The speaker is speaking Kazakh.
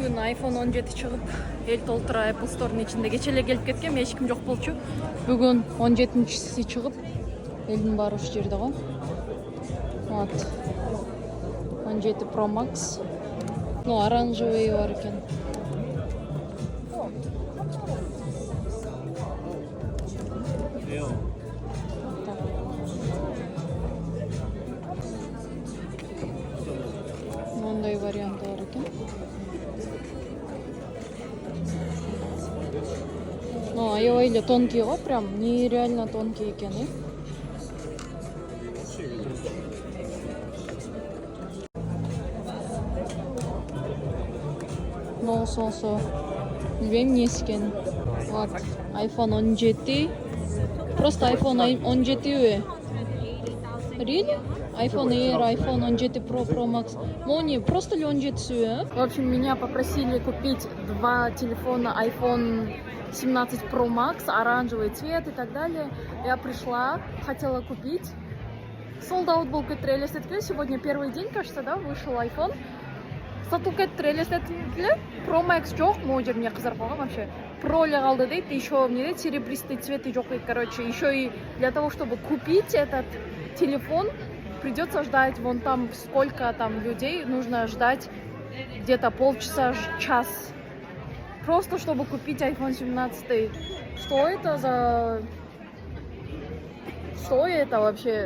Бүгін iPhone 17 шығып, ел толтыра Apple Store'ның içinde. Кеше эле келип кеткем, ешкім жоқ болчу. Бүгін 17-шісі шығып, елдің бары уш жерде ғой. Вот. 17 Pro Max. Ну, оранжевый бар екен. Мындай варианты бар екен. Ну, аябай тонкий ғой, прям нереально тонкий екен, е. Ну, сонсо. Білмеймін не екен. Вот, iPhone 17. Просто iPhone 17 ue. Really? iPhone Air, iPhone 17 Pro, Pro Max. Мони, просто ли 17 ue? В общем, меня попросили купить два телефона iPhone 17 Pro Max, оранжевый цвет и так далее. Я пришла, хотела купить. Sold out был кетті. Сегодня первый день, кажется, да, вышел iPhone. Сату кетті. Pro Max жоқ, моджер мне қызар қоған вообще. Pro ли қалды дейді, еще мне дейді, серебристый цвет жоқ дейді. Короче, еще и для того, чтобы купить этот телефон, придется ждать вон там сколько там людей, нужно ждать где-то полчаса, час. Просто чтобы купить iPhone 17. Что это за... Что это вообще?